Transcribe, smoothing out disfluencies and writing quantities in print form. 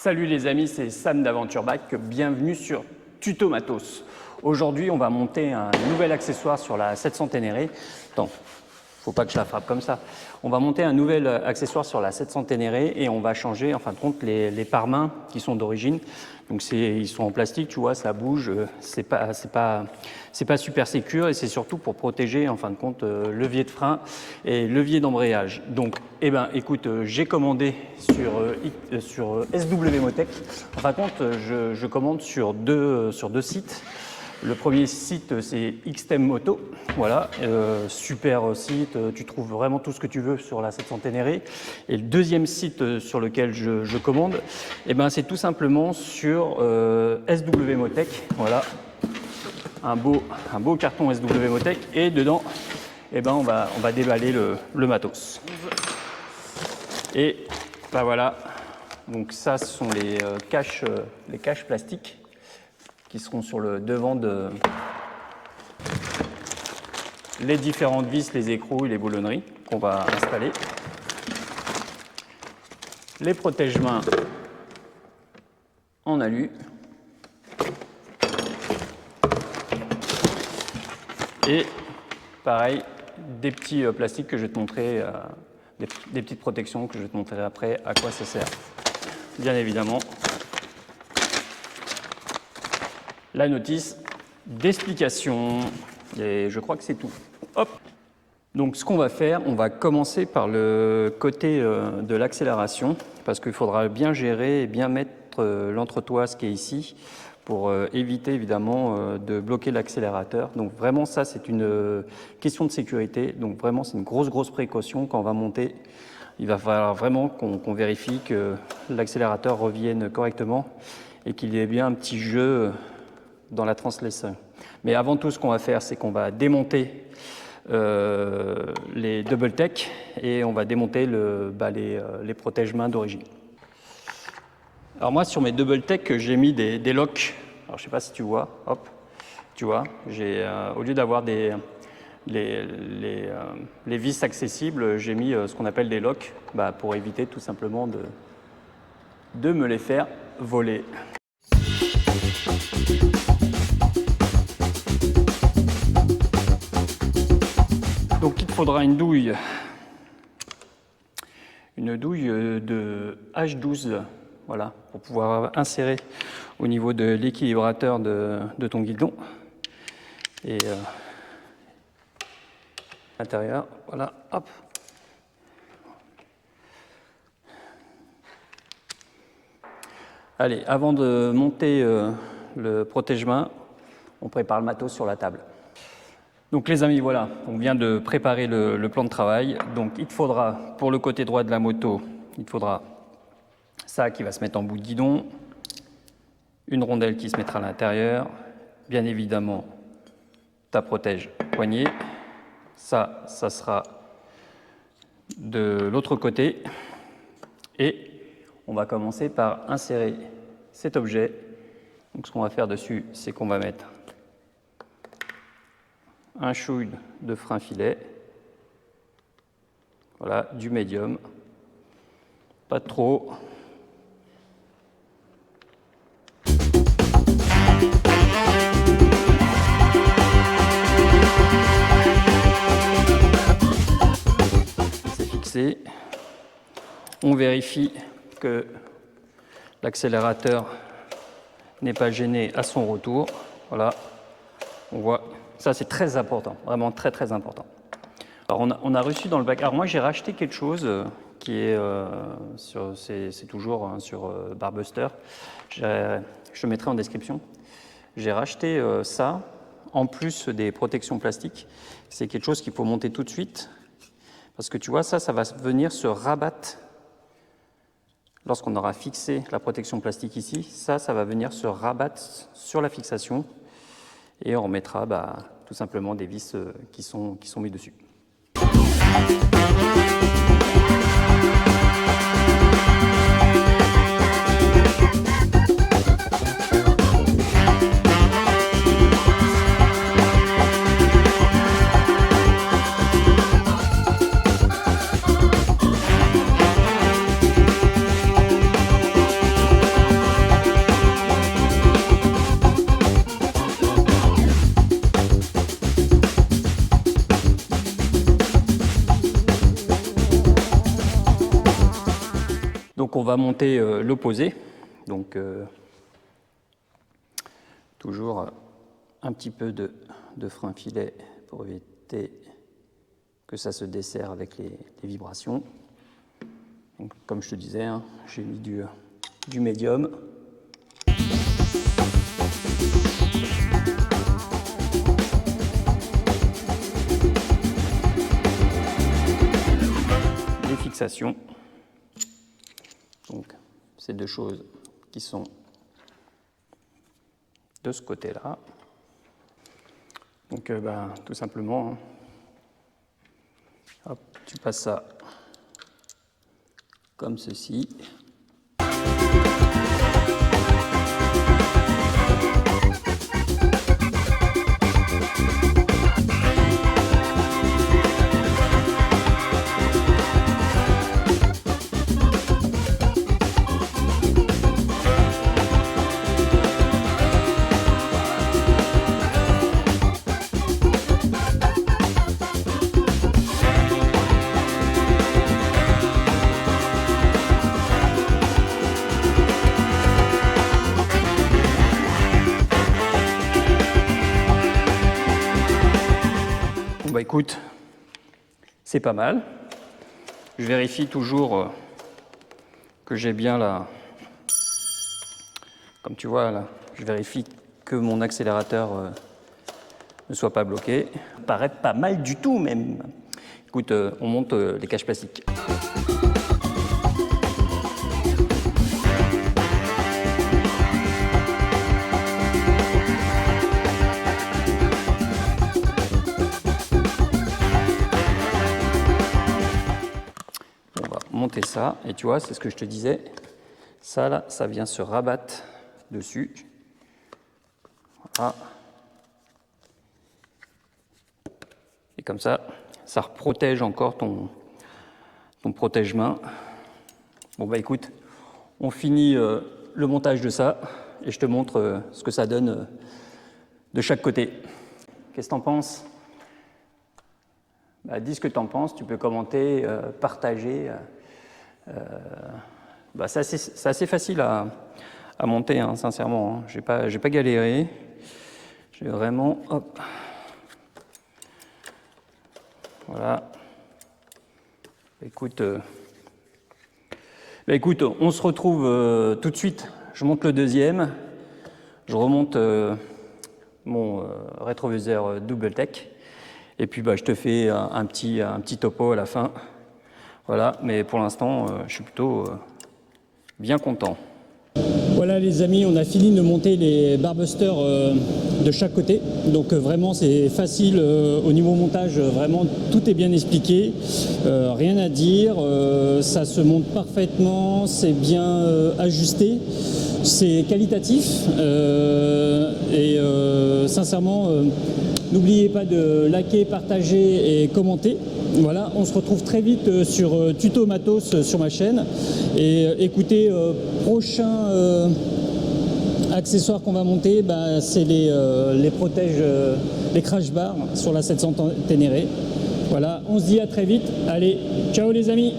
Salut les amis, c'est Sam d'Aventure Bike, bienvenue sur Tuto Matos. Aujourd'hui, on va monter un nouvel accessoire sur la 700 Ténéré. Attends, faut pas que je la frappe comme ça. On va monter un nouvel accessoire sur la 700 Ténéré et on va changer en fin de compte les pare-mains qui sont d'origine. Donc ils sont en plastique, tu vois, ça bouge, c'est pas super sécure et c'est surtout pour protéger en fin de compte levier de frein et levier d'embrayage. Donc, écoute, j'ai commandé sur SW Motech. En fin de compte, je commande sur deux sites. Le premier site, c'est XTEM Moto. Voilà, super site, tu trouves vraiment tout ce que tu veux sur la 700 Ténéré. Et le deuxième site sur lequel je commande, c'est tout simplement sur SW Motech. Voilà, un beau carton SW Motech. Et dedans, on va déballer le matos. Et voilà, donc ça, ce sont les caches plastiques qui seront sur le devant de les différentes vis, les écrous et les boulonneries qu'on va installer. Les protège-mains en alu. Et pareil, des petits plastiques que je vais te montrer, des petites protections que je vais te montrer après à quoi ça sert. Bien évidemment, la notice d'explication. Et je crois que c'est tout. Hop. Donc ce qu'on va faire, on va commencer par le côté de l'accélération parce qu'il faudra bien gérer et bien mettre l'entretoise qui est ici pour éviter évidemment de bloquer l'accélérateur. Donc vraiment ça c'est une question de sécurité. Donc vraiment c'est une grosse précaution quand on va monter. Il va falloir vraiment qu'on vérifie que l'accélérateur revienne correctement et qu'il y ait bien un petit jeu dans la translation. Mais avant tout, ce qu'on va faire, c'est qu'on va démonter les double tech et on va démonter les protège-mains d'origine. Alors moi, sur mes double tech, j'ai mis des locks. Alors je sais pas si tu vois, hop, tu vois, au lieu d'avoir les vis accessibles, j'ai mis ce qu'on appelle des locks pour éviter tout simplement de me les faire voler. Donc il te faudra une douille de H12, voilà, pour pouvoir insérer au niveau de l'équilibrateur de ton guidon. Et l'intérieur, voilà, hop. Allez, avant de monter le protège-main, on prépare le matos sur la table. Donc les amis, voilà, on vient de préparer le plan de travail. Donc il te faudra, pour le côté droit de la moto, il te faudra ça qui va se mettre en bout de guidon, une rondelle qui se mettra à l'intérieur, bien évidemment ta protège poignet, ça sera de l'autre côté et on va commencer par insérer cet objet. Donc ce qu'on va faire dessus, c'est qu'on va mettre un chouille de frein filet, voilà, du médium, pas trop. C'est fixé. On vérifie que l'accélérateur n'est pas gêné à son retour. Voilà, on voit. Ça, c'est très important, vraiment très important. Alors, on a reçu dans le bac. Alors, moi, j'ai racheté quelque chose qui est c'est toujours sur Barbuster. Je te mettrai en description. J'ai racheté ça, en plus des protections plastiques. C'est quelque chose qu'il faut monter tout de suite. Parce que tu vois, ça va venir se rabattre. Lorsqu'on aura fixé la protection plastique ici, ça va venir se rabattre sur la fixation. Et on remettra tout simplement des vis qui sont mis dessus. Donc on va monter l'opposé. Donc toujours un petit peu de frein filet pour éviter que ça se desserre avec les vibrations. Donc, comme je te disais, hein, j'ai mis du médium. Les fixations. Donc, ces deux choses qui sont de ce côté-là. Donc, tout simplement, hein, hop, tu passes ça comme ceci. Bah écoute, c'est pas mal. Je vérifie toujours que j'ai bien la... Comme tu vois là, je vérifie que mon accélérateur ne soit pas bloqué. Ça paraît pas mal du tout même. Écoute, on monte les caches plastiques. Monter ça, et tu vois, c'est ce que je te disais, ça là, ça vient se rabattre dessus. Voilà. Et comme ça protège encore ton protège-main. Bon bah écoute, on finit le montage de ça, et je te montre ce que ça donne de chaque côté. Qu'est-ce que t'en penses? Bah, dis ce que t'en penses, tu peux commenter, partager. C'est assez facile à monter, hein, sincèrement. Hein. J'ai pas galéré. J'ai vraiment... Hop. Voilà. Écoute, on se retrouve tout de suite. Je monte le deuxième. Je remonte mon rétroviseur double tech. Et puis je te fais un petit topo à la fin. Voilà, mais pour l'instant, je suis plutôt bien content. Voilà les amis, on a fini de monter les barbusters de chaque côté. Donc vraiment c'est facile au niveau montage, vraiment tout est bien expliqué. Rien à dire, ça se monte parfaitement, c'est bien ajusté. C'est qualitatif et sincèrement, n'oubliez pas de liker, partager et commenter. Voilà, on se retrouve très vite sur Tuto Matos sur ma chaîne. Et écoutez, prochain accessoire qu'on va monter, c'est les protèges, les crash bars sur la 700 Ténéré. Voilà, on se dit à très vite. Allez, ciao les amis!